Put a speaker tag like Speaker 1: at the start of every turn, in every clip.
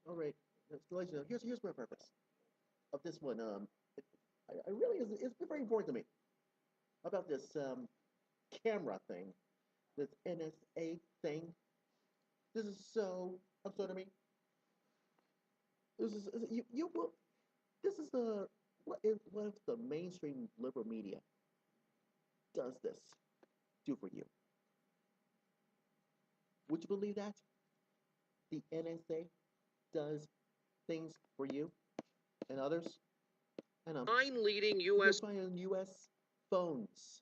Speaker 1: All right. So, here's my purpose of this one. I really it's very important to me about this camera thing, this NSA thing. This is so absurd to me. You will. This is the what if the mainstream liberal media does this do for you? Would you believe that the NSA does things for you and others? And
Speaker 2: Nine leading
Speaker 1: you
Speaker 2: U.S.
Speaker 1: find on U.S. phones.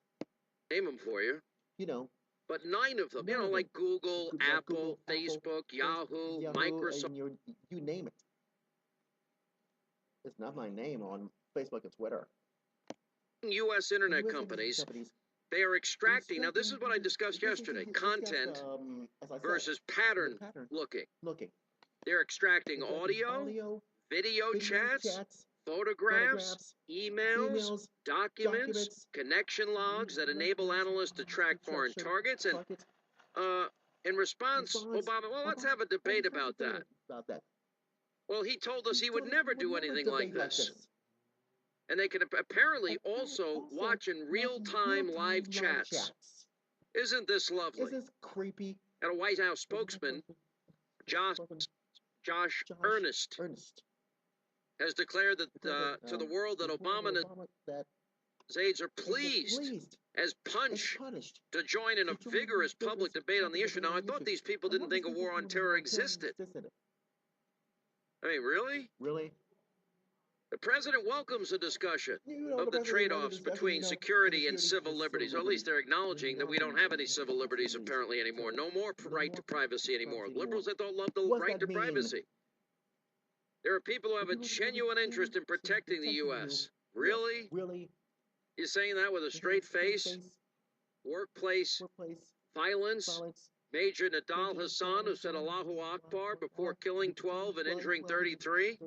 Speaker 2: name them for you.
Speaker 1: You know,
Speaker 2: But nine of them, like Google, Apple, Facebook, Yahoo, Microsoft.
Speaker 1: and you name it. It's not my name on Facebook and Twitter.
Speaker 2: U.S. internet companies, they are extracting, now this is what I discussed yesterday, content versus pattern looking. They're extracting audio, video chats, photographs, emails, documents, connection logs that enable analysts to track foreign targets. And in response, Obama, well, let's have a debate about that. Well, he told us he would never do anything like this. And they can apparently also watch in real-time live chats. Isn't this lovely?
Speaker 1: Isn't this creepy?
Speaker 2: And a White House spokesman, Josh Earnest, has declared that to the world that Obama and his aides are pleased as punched to join in a vigorous public debate on the issue. Now, I thought these people didn't think a war on terror existed. I mean, really?
Speaker 1: Really?
Speaker 2: The president welcomes a discussion of the trade-offs between security and civil liberties, or at least they're acknowledging that we don't have any civil liberties apparently anymore. No more right to privacy anymore. Liberals, I thought, love the right to privacy. There are people who have a genuine interest in protecting the U.S. Really?
Speaker 1: Really?
Speaker 2: You're saying that with a straight face? Workplace violence? Major Nadal Hassan, who said Allahu Akbar before killing 12 and injuring 33?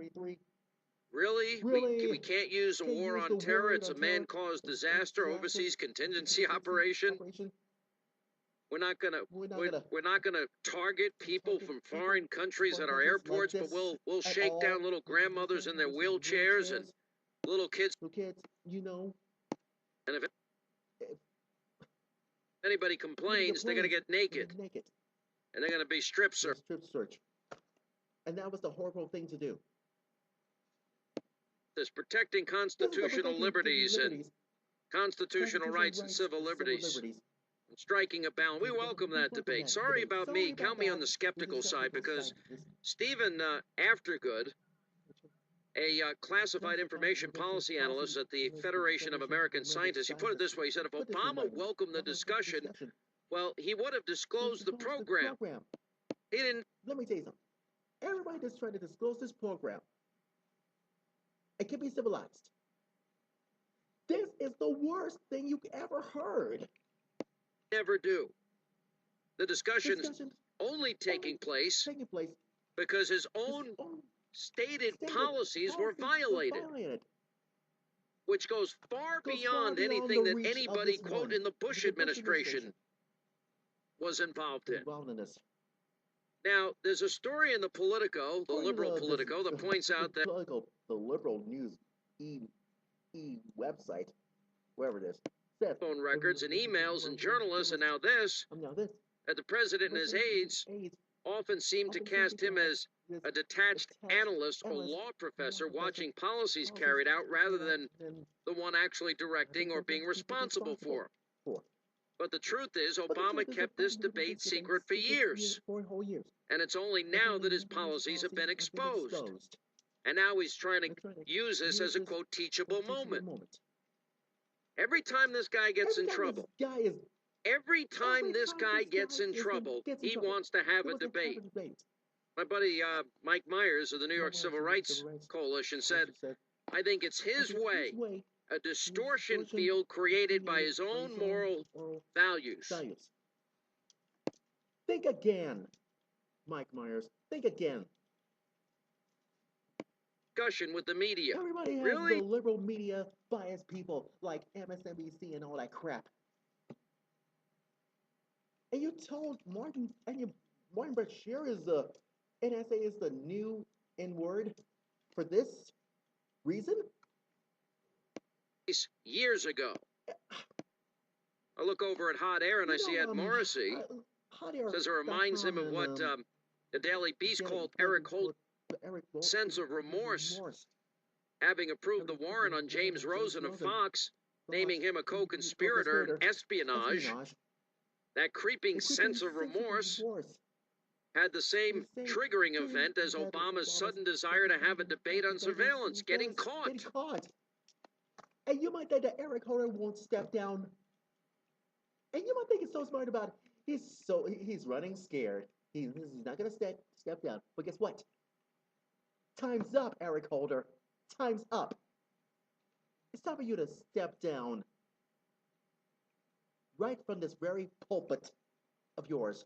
Speaker 2: Really? We can't use a war on terror. It's a man-caused disaster, overseas contingency operation. We're not gonna target people from foreign countries at our airports, but we'll shake down little grandmothers in their wheelchairs and little kids. And if anybody complains, they're gonna get naked. And they're gonna be strip search.
Speaker 1: And that was the horrible thing to do.
Speaker 2: This protecting constitutional liberties and constitutional rights and civil liberties. And striking a balance. We welcome that debate. Sorry about me. Count me on the skeptical side, because Stephen Aftergood, a classified information policy analyst at the Federation of American Scientists, he put it this way. He said, if Obama welcomed the discussion, well, he would have disclosed the program. He didn't.
Speaker 1: Let me tell you something. Everybody that's trying to disclose this program, it can be civilized. This is the worst thing you ever heard.
Speaker 2: Never do. The discussion's only taking place because his own stated policies were violated, which goes far beyond anything that anybody, quote, in the Bush administration was involved in. Now, there's a story in the Politico, the liberal Politico, that points out that
Speaker 1: the liberal news website, wherever it is,
Speaker 2: phone records and emails and journalists, and now this, that the president and his aides often seem to cast him as a detached analyst or law professor watching policies carried out rather than the one actually directing or being responsible for them. But the truth is, Obama kept this debate secret for years. And it's only now that his policies have been exposed. And now he's trying to use this as a, quote, teachable moment. Every time this guy gets in trouble, every time this guy gets in trouble, he wants to have a debate. My buddy Mike Myers of the New York Civil Rights Coalition said, I think it's his way, a distortion field created by his own moral values.
Speaker 1: Think again, Mike Myers. Think again.
Speaker 2: Discussion with the media.
Speaker 1: Everybody has the liberal media biased people like MSNBC and all that crap. And you told Martin Bashir is the NSA is the new N-word for this reason?
Speaker 2: Years ago. I look over at Hot Air and I see Ed Morrissey. Says it reminds him of what the Daily Beast called Eric Holt's sense of remorse, having approved the warrant on James Rosen of Fox, naming him a co-conspirator in espionage. That creeping sense of remorse had the same triggering event as Obama's sudden desire to have a debate on surveillance, getting caught.
Speaker 1: And you might think that Eric Holder won't step down. And you might think he's so smart about it. He's running scared. He's not gonna step down. But guess what? Time's up, Eric Holder. Time's up. It's time for you to step down. Right from this very pulpit of yours.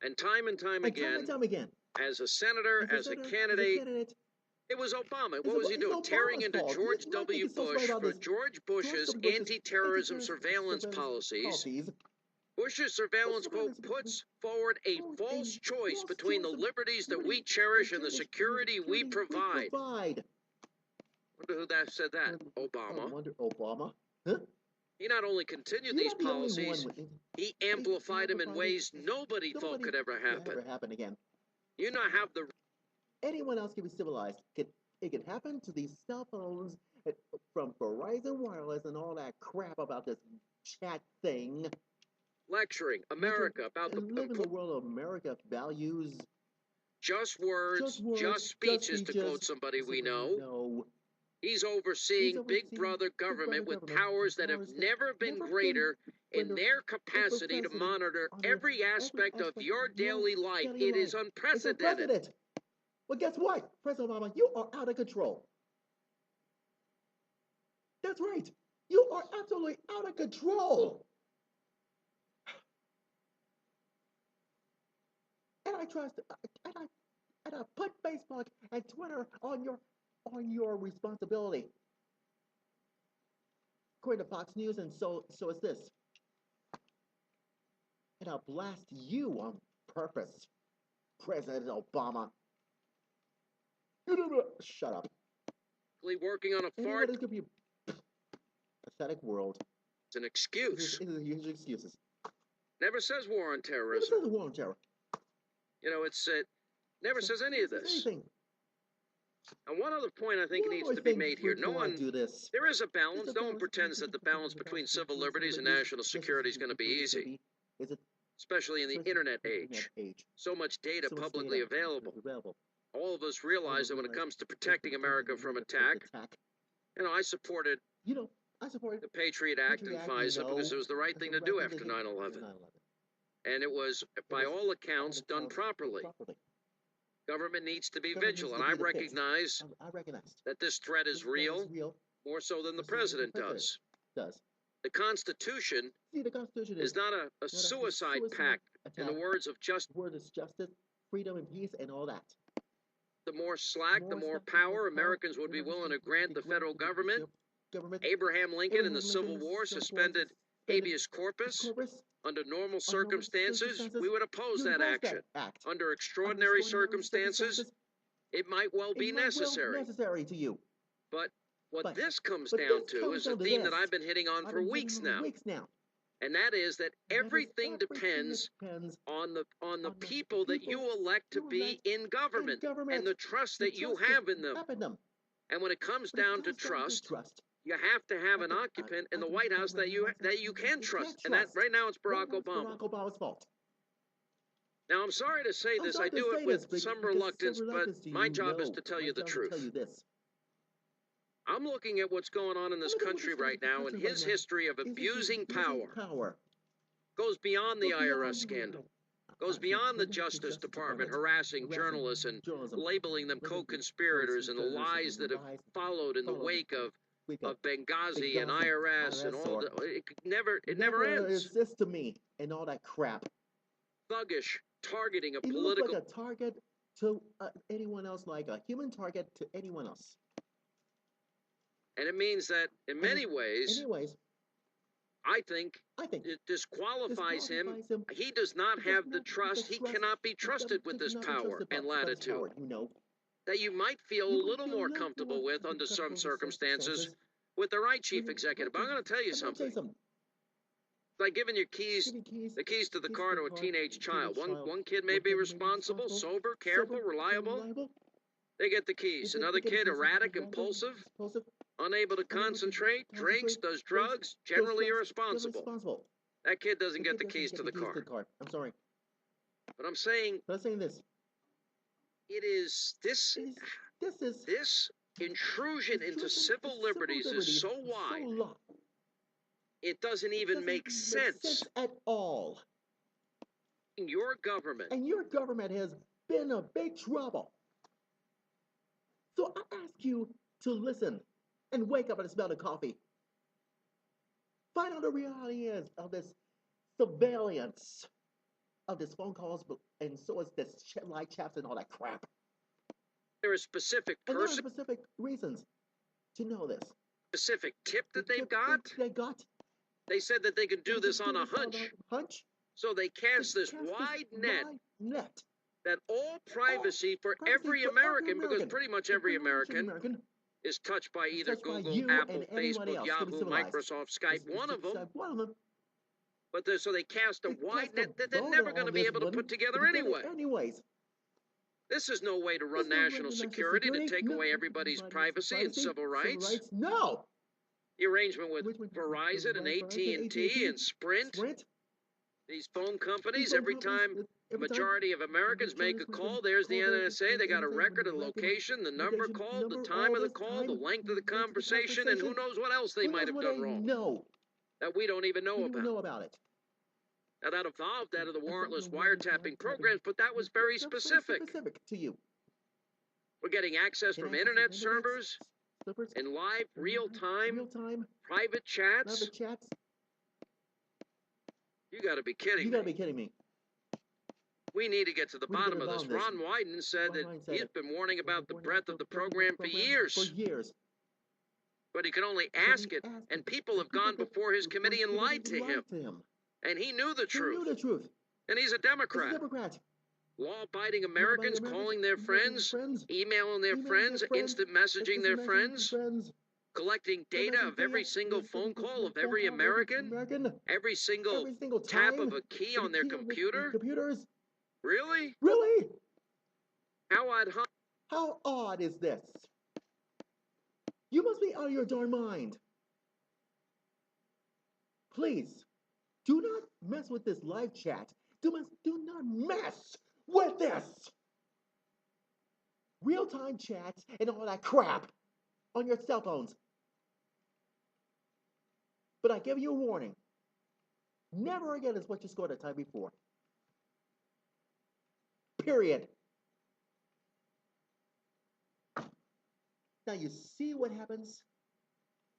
Speaker 2: And time again, as a senator, as a candidate, it was Obama. What was he doing? Tearing into George W. Bush for George Bush's anti-terrorism surveillance policies. Bush's surveillance quote puts forward a false choice between the liberties that we cherish and the security we provide. Wonder who said that?
Speaker 1: Obama. Huh?
Speaker 2: He not only continued these policies, he amplified them in ways nobody thought could ever happen.
Speaker 1: Again.
Speaker 2: You not have the...
Speaker 1: Anyone else can be civilized. It can happen to these cell phones from Verizon Wireless and all that crap about this chat thing.
Speaker 2: Lecturing America about the...
Speaker 1: Live in the world of America values.
Speaker 2: Just words, just speeches, to quote somebody we know. He's overseeing Big Brother government with powers that have never been greater in their capacity to monitor every aspect of your daily life. It is unprecedented.
Speaker 1: Well, guess what, President Obama? You are out of control. That's right. You are absolutely out of control. And I put Facebook and Twitter on your responsibility. According to Fox News, and so is this. And I'll blast you on purpose, President Obama. Shut up.
Speaker 2: Working on a fart.
Speaker 1: This could be a pathetic world.
Speaker 2: It's an excuse.
Speaker 1: It's usually excuses.
Speaker 2: Never says war on terrorism.
Speaker 1: Never says war on terror.
Speaker 2: You know, it never says any of this.
Speaker 1: Anything.
Speaker 2: And one other point I think needs to be made here. There is a balance. No one pretends that the balance between civil liberties and national security is going to be easy. Especially in the internet age. So much data publicly available. All of us realize that when it comes to protecting America from attack, I supported the Patriot Act and FISA because it was the right thing to do after 9/11. And it was, by all accounts, done properly. Government needs to be vigilant. I recognize that this threat is real, more so than the president does. The Constitution is not a suicide pact, in the words of justice,
Speaker 1: freedom and peace and all that.
Speaker 2: The more slack, the more power Americans would be willing to grant the federal government. Abraham Lincoln in the Civil War suspended habeas corpus. Under normal circumstances, we would oppose that action. Under extraordinary circumstances, it might well be necessary.
Speaker 1: To you.
Speaker 2: But what this comes down to is a theme that I've been hitting on for weeks now. And that is that everything depends on the people that you elect to be in government and the trust that you have in them. And when it comes down to trust, you have to have an occupant in the White House that you can trust. And that right now it's Barack Obama.
Speaker 1: Obama's fault.
Speaker 2: Now, I'm sorry to say this. I do it with some reluctance, but my job is to tell you the truth. I'm looking at what's going on in this country right now, and his history of abusing power goes beyond the IRS scandal, goes beyond the Justice Department harassing journalists and labeling them co-conspirators and the lies that have followed in the wake of Benghazi and IRS and all that. It never ends.
Speaker 1: It's this to me and all that crap.
Speaker 2: Thuggish, targeting a
Speaker 1: you
Speaker 2: political...
Speaker 1: look like a target to anyone else, like a human target to anyone else.
Speaker 2: And it means that, in many ways, I think it disqualifies him. He does not have the trust. He cannot be trusted with this power and latitude that you might feel a little more comfortable with under some circumstances with the right chief executive. But I'm going to tell you something. It's like giving your the keys to the car to a teenage child. One kid may be responsible, sober, careful, reliable. They get the keys. Another kid, erratic, impulsive, unable to concentrate, drinks, does drugs, generally irresponsible. That kid doesn't get the keys to the car.
Speaker 1: I'm sorry.
Speaker 2: But I'm saying
Speaker 1: this.
Speaker 2: It is this intrusion into civil liberties is so wide, it doesn't even make sense
Speaker 1: at all.
Speaker 2: Your government.
Speaker 1: And your government has been in big trouble. So I ask you to listen and wake up and smell the coffee. Find out the reality is of this surveillance of this phone calls, and so is this live chats and all that crap.
Speaker 2: There are specific
Speaker 1: reasons to know this.
Speaker 2: Specific tip that they've got? They said that they could do this on a hunch. So they cast this wide net that all privacy for every American, because pretty much every American is touched by either Google, Apple, Facebook, Yahoo, Microsoft, Skype, one of them. But so they cast a wide net that they're never going to be able to put together anyway. This is no way to run national security, to take away everybody's privacy and civil rights.
Speaker 1: No.
Speaker 2: The arrangement with Verizon and AT&T and Sprint, these phone companies, every time the majority of Americans make a call, there's the NSA. They got a record of the location, the number called, the time of the call, the length of the conversation, and who knows what else they might have done wrong that we don't even know about. Now, that evolved out of the warrantless wiretapping programs, but that was very specific.
Speaker 1: To you.
Speaker 2: We're getting access from internet servers and live, real-time, private chats. You got to be kidding me.
Speaker 1: You got to be kidding me.
Speaker 2: We need to get to the bottom of this. Ron Wyden said that he's been warning about the breadth of the program for years. But he could only ask it, and people have gone before his committee and lied to him. And he knew the truth. And he's a Democrat. Law-abiding Americans calling their friends, emailing their friends, instant messaging their friends, collecting data of every single phone call of every American, every single tap of a key on their computer. Really?
Speaker 1: Really?
Speaker 2: How
Speaker 1: odd is this? You must be out of your darn mind. Please, do not mess with this live chat. Do not mess with this. Real-time chats and all that crap on your cell phones. But I give you a warning. Never again is what you scored the time before. Period. Now you see what happens?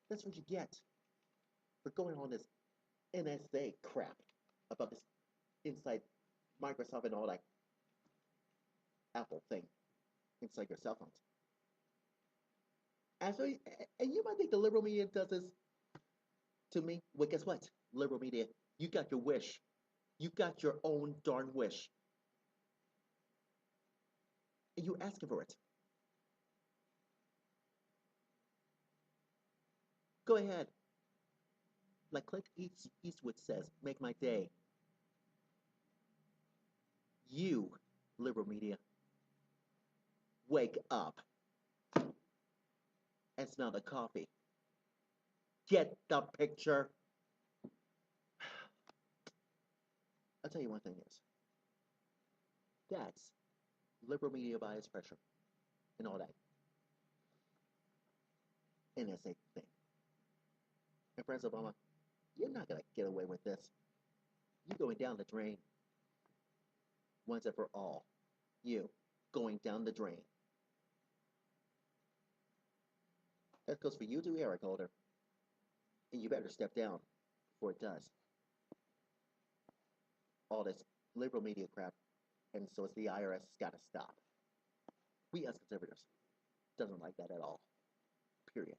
Speaker 1: That's what you get for going on this NSA crap about this inside Microsoft and all that Apple thing inside your cell phones. And you might think the liberal media does this to me. Well, guess what? Liberal media, you got your wish. You got your own darn wish. And you asking for it. Go ahead. Like Clint Eastwood says, make my day. You, liberal media, wake up and smell the coffee. Get the picture. I'll tell you one thing is, that's liberal media bias pressure and all that NSA thing. And President Obama, you're not going to get away with this. You're going down the drain. Once and for all. You going down the drain. That goes for you too, Eric Holder. And you better step down before it does. All this liberal media crap, and so it's the IRS has got to stop. We as conservatives doesn't like that at all. Period.